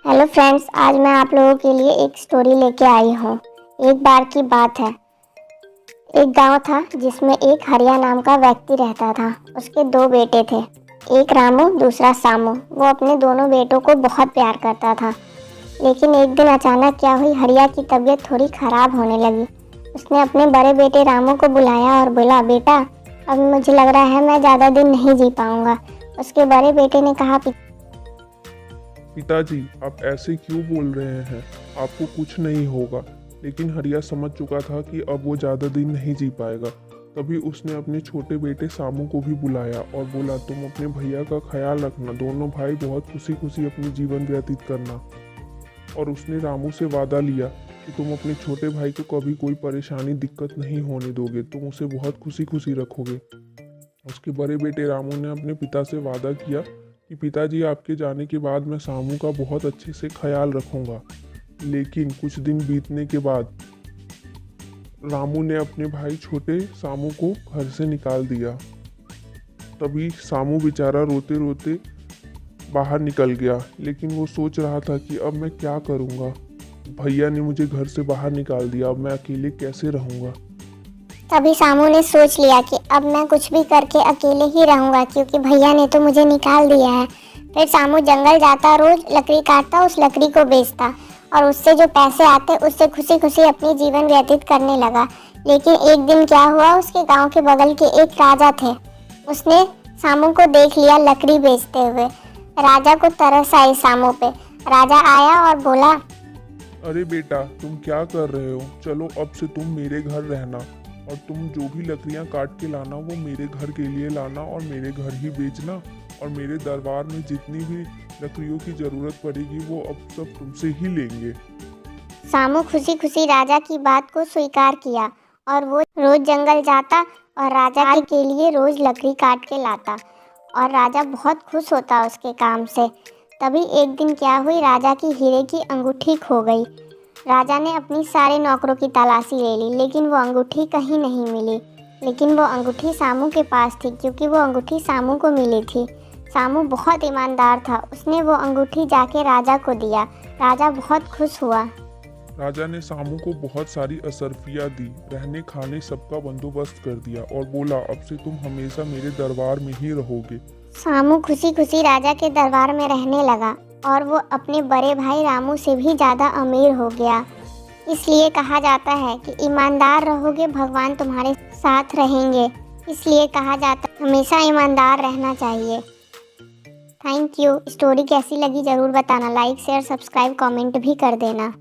Hello friends, आज मैं आप लोगों के लिए एक स्टोरी लेके आई हूँ। एक बार की बात है। एक गांव था जिसमें एक हरिया नाम का व्यक्ति रहता था। उसके दो बेटे थे, एक रामू दूसरा सामू। वो अपने दोनों बेटों को बहुत प्यार करता था। लेकिन एक दिन अचानक क्या हुई, हरिया की तबीयत थोड़ी खराब होने लगी। उसने अपने बड़े बेटे रामू को बुलाया और बोला, बेटा अब मुझे लग रहा है मैं ज़्यादा दिन नहीं जी पाऊँगा। उसके बड़े बेटे ने कहा, पिताजी, आप ऐसे क्यों बोल रहे हैं? आपको कुछ नहीं होगा। लेकिन हरिया समझ चुका था कि अब वो ज़्यादा दिन नहीं जी पाएगा। तभी उसने अपने छोटे बेटे सामू को भी बुलाया और बोला, तुम अपने भैया का ख्याल रखना, दोनों भाई बहुत खुशी खुशी अपनी जीवन व्यतीत करना। और उसने रामू से वादा लिया कि तुम अपने छोटे भाई को कभी कोई परेशानी दिक्कत नहीं होने दोगे, तुम उसे बहुत खुशी खुशी रखोगे। उसके बड़े बेटे रामू ने अपने पिता से वादा किया कि पिताजी, आपके जाने के बाद मैं सामू का बहुत अच्छे से ख्याल रखूंगा। लेकिन कुछ दिन बीतने के बाद रामू ने अपने भाई छोटे सामू को घर से निकाल दिया। तभी सामू बेचारा रोते रोते बाहर निकल गया। लेकिन वो सोच रहा था कि अब मैं क्या करूँगा, भैया ने मुझे घर से बाहर निकाल दिया, अब मैं अकेले कैसे रहूँगा। तभी सामू ने सोच लिया कि अब मैं कुछ भी करके अकेले ही रहूंगा, क्योंकि भैया ने तो मुझे निकाल दिया है। फिर सामू जंगल जाता, रोज लकड़ी काटता, उस लकड़ी को बेचता और उससे जो पैसे आते उससे खुशी खुशी अपनी जीवन व्यतीत करने लगा। लेकिन एक दिन क्या हुआ, उसके गांव के बगल के एक राजा थे। उसने सामू को देख लिया लकड़ी बेचते हुए। राजा को तरस आई सामू पे। राजा आया और बोला, अरे बेटा, तुम क्या कर रहे हो? चलो अब से तुम मेरे घर रहना, और तुम जो भी लकड़ियाँ काट के लाना वो मेरे घर के लिए लाना और मेरे घर ही बेचना। और मेरे दरबार में जितनी भी लकड़ियों की ज़रूरत पड़ेगी वो अब सब तुमसे ही लेंगे। सामू खुशी खुशी राजा की बात को स्वीकार किया और वो रोज जंगल जाता और राजा के लिए रोज लकड़ी काट के लाता और राजा बहुत खुश होता उसके काम से। तभी एक दिन क्या हुई, राजा की हीरे की अंगूठी खो गई। राजा ने अपनी सारे नौकरों की तलाशी ले ली, लेकिन वो अंगूठी कहीं नहीं मिली। लेकिन वो अंगूठी सामू के पास थी, क्योंकि वो अंगूठी सामू को मिली थी। सामू बहुत ईमानदार था। उसने वो अंगूठी जाके राजा को दिया। राजा बहुत खुश हुआ। राजा ने सामू को बहुत सारी असरफियाँ दी, रहने खाने सबका बंदोबस्त कर दिया और बोला, अब से तुम हमेशा मेरे दरबार में ही रहोगे। सामू खुशी खुशी राजा के दरबार में रहने लगा और वो अपने बड़े भाई रामू से भी ज़्यादा अमीर हो गया। इसलिए कहा जाता है कि ईमानदार रहोगे भगवान तुम्हारे साथ रहेंगे। इसलिए कहा जाता है हमेशा ईमानदार रहना चाहिए। Thank you. स्टोरी कैसी लगी ज़रूर बताना। लाइक शेयर सब्सक्राइब कमेंट भी कर देना।